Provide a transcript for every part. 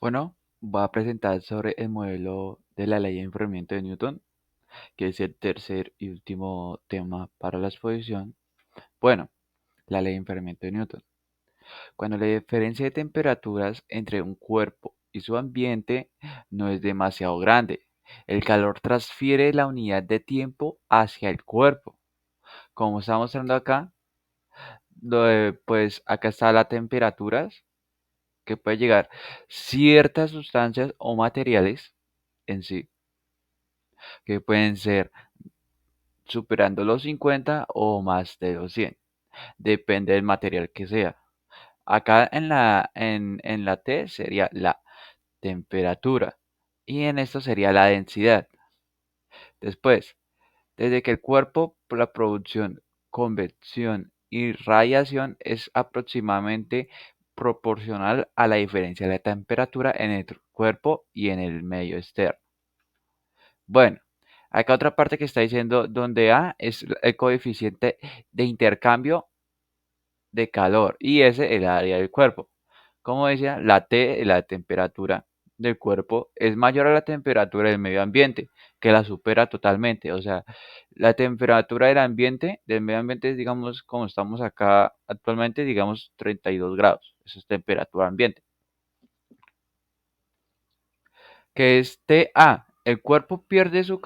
Bueno, voy a presentar sobre el modelo de la ley de enfriamiento de Newton, que es el tercer y último tema para la exposición. Bueno, la ley de enfriamiento de Newton. Cuando la diferencia de temperaturas entre un cuerpo y su ambiente no es demasiado grande, el calor transfiere la unidad de tiempo hacia el cuerpo. Como está mostrando acá, pues acá está la temperaturas que puede llegar ciertas sustancias o materiales en sí que pueden ser superando los 50 o más de los 100. Depende del material que sea. Acá en la T sería la temperatura y en esto sería la densidad. Después, desde que el cuerpo, la producción, convección y radiación es aproximadamente proporcional a la diferencia de la temperatura en el cuerpo y en el medio externo. Bueno, acá otra parte que está diciendo donde A es el coeficiente de intercambio de calor y S el área del cuerpo. Como decía, la T, la temperatura del cuerpo, es mayor a la temperatura del medio ambiente, que la supera totalmente. O sea, la temperatura del medio ambiente es, digamos, como estamos acá actualmente, digamos, 32 grados. Eso es temperatura ambiente. Que es TA. El cuerpo pierde su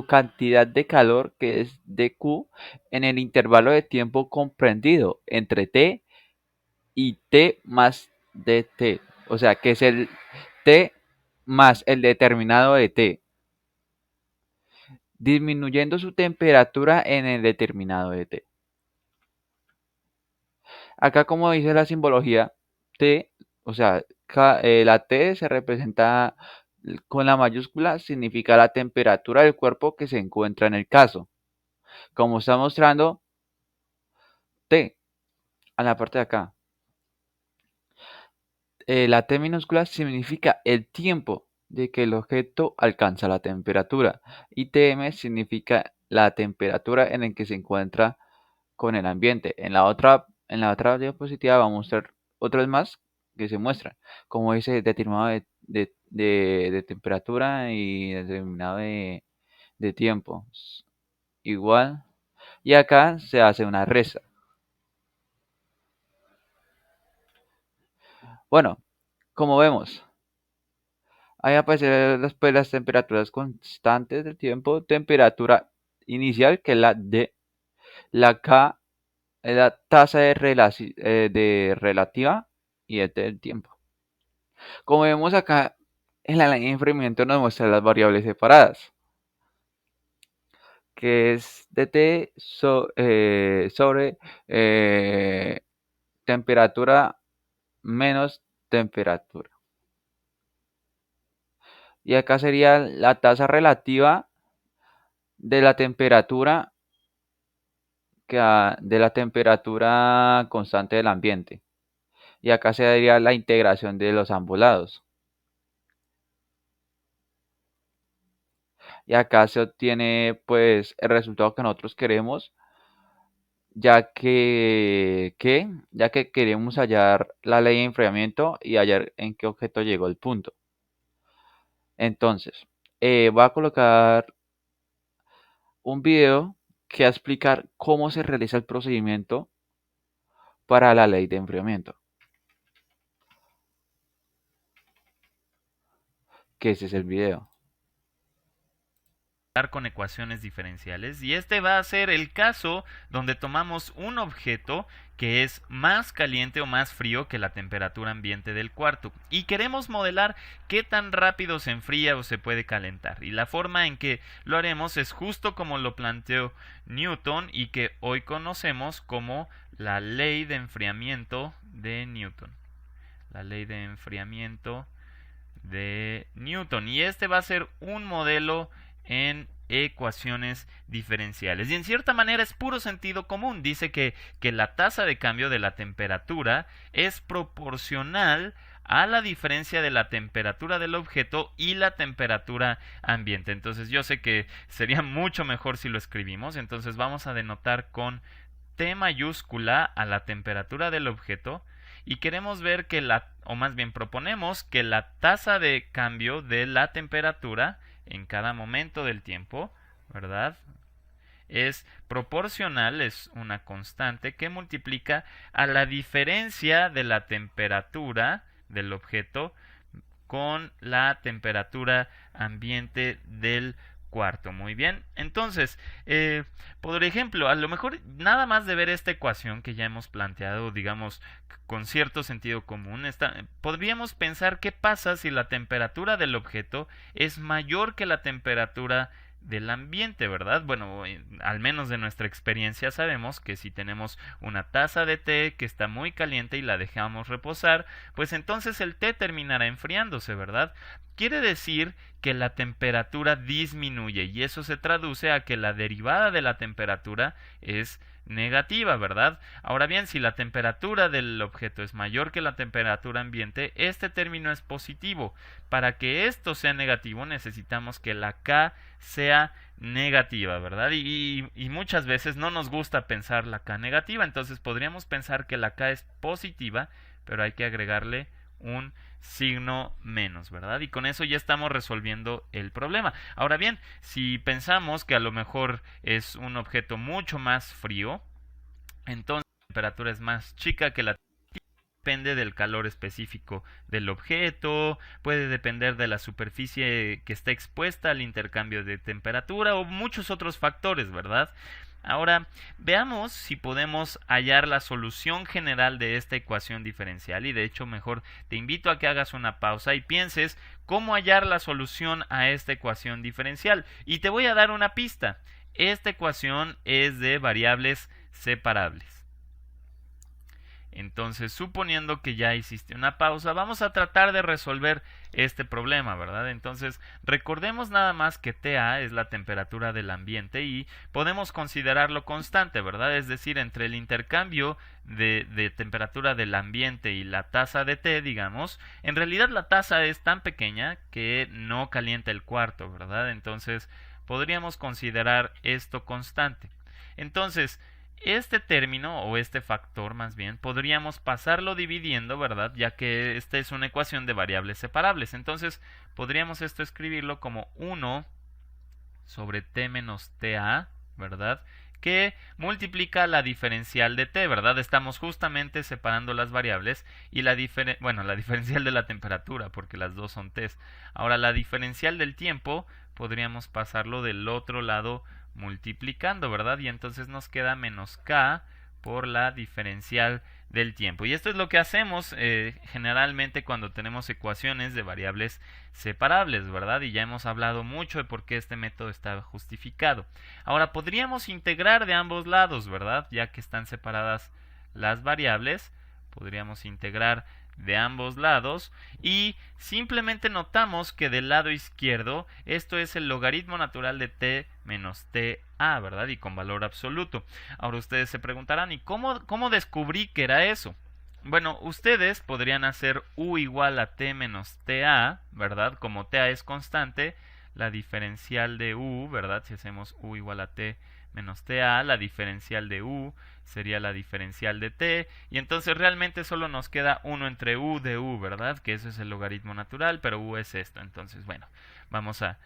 cantidad de calor, que es dQ, en el intervalo de tiempo comprendido entre T y T más dt. O sea, que es el T más el determinado de T, disminuyendo su temperatura en el determinado de T. Acá, como dice la simbología, T, o sea, la T se representa con la mayúscula, significa la temperatura del cuerpo que se encuentra en el caso. Como está mostrando T, a la parte de acá. La T minúscula significa el tiempo de que el objeto alcanza la temperatura y Tm significa la temperatura en el que se encuentra con el ambiente. En la otra diapositiva vamos a mostrar otras más que se muestran, como dice determinado de temperatura y determinado de tiempo. Igual, y acá se hace una resta. Bueno, como vemos, ahí aparecen después las temperaturas constantes del tiempo, temperatura inicial, que es la D, la K es la tasa de relativa y el T del tiempo. Como vemos acá, en la línea de enfriamiento nos muestra las variables separadas, que es dt sobre temperatura menos temperatura. Y acá sería la tasa relativa de la temperatura de la temperatura constante del ambiente. Y acá se daría la integración de los ambos lados. Y acá se obtiene pues el resultado que nosotros queremos, ya que queremos hallar la ley de enfriamiento y hallar en qué objeto llegó el punto. Entonces, voy a colocar un video que va a explicar cómo se realiza el procedimiento para la ley de enfriamiento, que ese es el video. Con ecuaciones diferenciales y este va a ser el caso donde tomamos un objeto que es más caliente o más frío que la temperatura ambiente del cuarto y queremos modelar qué tan rápido se enfría o se puede calentar, y la forma en que lo haremos es justo como lo planteó Newton y que hoy conocemos como la ley de enfriamiento de Newton. La ley de enfriamiento de Newton. Y este va a ser un modelo en ecuaciones diferenciales. Y en cierta manera es puro sentido común. Dice que la tasa de cambio de la temperatura es proporcional a la diferencia de la temperatura del objeto y la temperatura ambiente. Entonces yo sé que sería mucho mejor si lo escribimos. Entonces vamos a denotar con T mayúscula a la temperatura del objeto y queremos ver que o más bien proponemos que la tasa de cambio de la temperatura en cada momento del tiempo, ¿verdad? Es proporcional, es una constante que multiplica a la diferencia de la temperatura del objeto con la temperatura ambiente del cuarto. Muy bien. Entonces, por ejemplo, a lo mejor nada más de ver esta ecuación que ya hemos planteado, digamos, con cierto sentido común, podríamos pensar qué pasa si la temperatura del objeto es mayor que la temperatura del ambiente, ¿verdad? Bueno, al menos de nuestra experiencia sabemos que si tenemos una taza de té que está muy caliente y la dejamos reposar, pues entonces el té terminará enfriándose, ¿verdad? Quiere decir que la temperatura disminuye y eso se traduce a que la derivada de la temperatura es negativa, ¿verdad? Ahora bien, si la temperatura del objeto es mayor que la temperatura ambiente, este término es positivo. Para que esto sea negativo necesitamos que la K sea negativa, ¿verdad? Y muchas veces no nos gusta pensar la K negativa, entonces podríamos pensar que la K es positiva, pero hay que agregarle un signo menos, ¿verdad? Y con eso ya estamos resolviendo el problema. Ahora bien, si pensamos que a lo mejor es un objeto mucho más frío, entonces la temperatura es más chica que la depende del calor específico del objeto, puede depender de la superficie que está expuesta al intercambio de temperatura o muchos otros factores, ¿verdad? Ahora, veamos si podemos hallar la solución general de esta ecuación diferencial y de hecho mejor te invito a que hagas una pausa y pienses cómo hallar la solución a esta ecuación diferencial. Y te voy a dar una pista. Esta ecuación es de variables separables. Entonces, suponiendo que ya hiciste una pausa, vamos a tratar de resolver este problema, ¿verdad? Entonces, recordemos nada más que TA es la temperatura del ambiente y podemos considerarlo constante, ¿verdad? Es decir, entre el intercambio de temperatura del ambiente y la tasa de T, digamos, en realidad la tasa es tan pequeña que no calienta el cuarto, ¿verdad? Entonces, podríamos considerar esto constante. Entonces, este término o este factor más bien podríamos pasarlo dividiendo, ¿verdad? Ya que esta es una ecuación de variables separables. Entonces podríamos esto escribirlo como 1 sobre t menos ta, ¿verdad? Que multiplica la diferencial de t, ¿verdad? Estamos justamente separando las variables y la diferencial de la temperatura, porque las dos son t's. Ahora la diferencial del tiempo podríamos pasarlo del otro lado multiplicando, ¿verdad? Y entonces nos queda menos k por la diferencial del tiempo. Y esto es lo que hacemos generalmente cuando tenemos ecuaciones de variables separables, ¿verdad? Y ya hemos hablado mucho de por qué este método está justificado. Ahora podríamos integrar de ambos lados, ¿verdad? Ya que están separadas las variables, podríamos integrar de ambos lados y simplemente notamos que del lado izquierdo esto es el logaritmo natural de t menos ta, ¿verdad? Y con valor absoluto. Ahora ustedes se preguntarán, ¿y cómo descubrí que era eso? Bueno, ustedes podrían hacer u igual a t menos ta, ¿verdad? Como ta es constante, la diferencial de u, ¿verdad? Si hacemos u igual a t menos ta, la diferencial de u sería la diferencial de t, y entonces realmente solo nos queda 1 entre u de u, ¿verdad? Que eso es el logaritmo natural, pero u es esto. Entonces, bueno, vamos a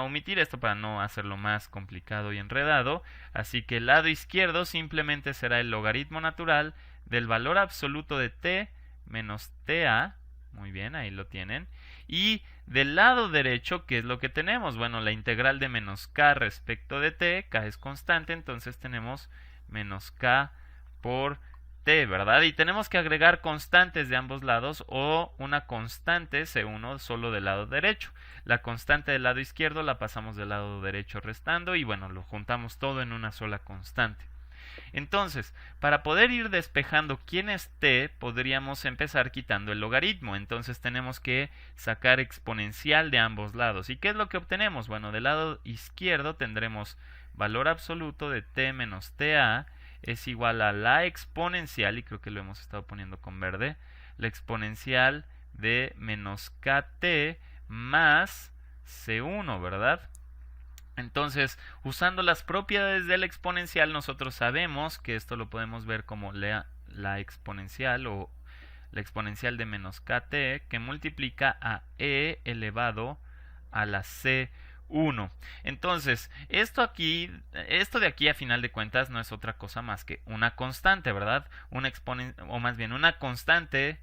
omitir esto para no hacerlo más complicado y enredado. Así que el lado izquierdo simplemente será el logaritmo natural del valor absoluto de t menos ta. Muy bien, ahí lo tienen. Y del lado derecho, ¿qué es lo que tenemos? Bueno, la integral de menos k respecto de t, k es constante, entonces tenemos menos k por t, ¿verdad? Y tenemos que agregar constantes de ambos lados o una constante C1 solo del lado derecho. La constante del lado izquierdo la pasamos del lado derecho restando y bueno, lo juntamos todo en una sola constante. Entonces, para poder ir despejando quién es t, podríamos empezar quitando el logaritmo. Entonces tenemos que sacar exponencial de ambos lados. ¿Y qué es lo que obtenemos? Bueno, del lado izquierdo tendremos valor absoluto de t menos ta es igual a la exponencial, y creo que lo hemos estado poniendo con verde, la exponencial de menos kt más c1, ¿verdad? Entonces, usando las propiedades de la exponencial, nosotros sabemos que esto lo podemos ver como la exponencial o la exponencial de menos kt que multiplica a e elevado a la c1. Entonces, esto de aquí a final de cuentas no es otra cosa más que una constante, ¿verdad? Una o más bien una constante,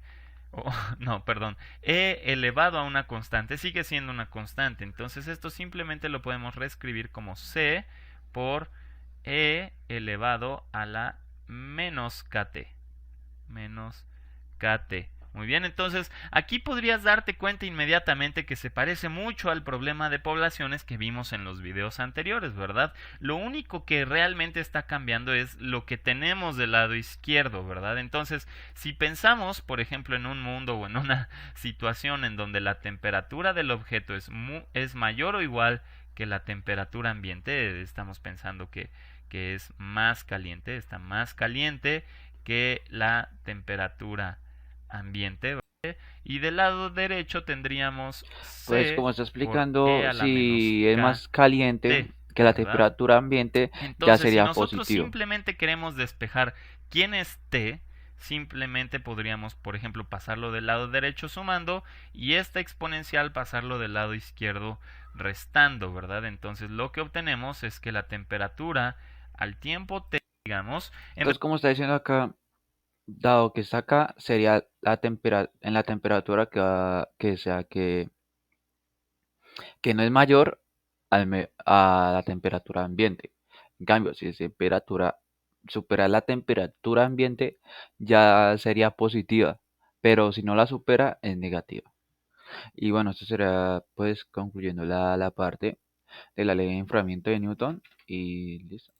no, perdón, e elevado a una constante sigue siendo una constante. Entonces, esto simplemente lo podemos reescribir como c por e elevado a la menos kt. Menos kt. Muy bien, entonces aquí podrías darte cuenta inmediatamente que se parece mucho al problema de poblaciones que vimos en los videos anteriores, ¿verdad? Lo único que realmente está cambiando es lo que tenemos del lado izquierdo, ¿verdad? Entonces, si pensamos, por ejemplo, en un mundo o en una situación en donde la temperatura del objeto es mayor o igual que la temperatura ambiente, estamos pensando que es más caliente, está más caliente que la temperatura ambiente. ¿Vale? Y del lado derecho tendríamos Pues C como está por E explicando, a la menos si es más caliente KT, que la ¿verdad? temperatura ambiente, ya Entonces, si sería nosotros positivo. simplemente queremos despejar quién es T, simplemente podríamos, por ejemplo, pasarlo del lado derecho sumando y esta exponencial pasarlo del lado izquierdo restando, ¿verdad? Entonces, lo que obtenemos es que la temperatura al tiempo T, digamos, en Entonces, como está diciendo acá, dado que está acá, sería en la temperatura que sea que no es mayor a la temperatura ambiente. En cambio, si la temperatura supera la temperatura ambiente, ya sería positiva, pero si no la supera, es negativa. Y bueno, esto será pues concluyendo la parte de la ley de enfriamiento de Newton y listo.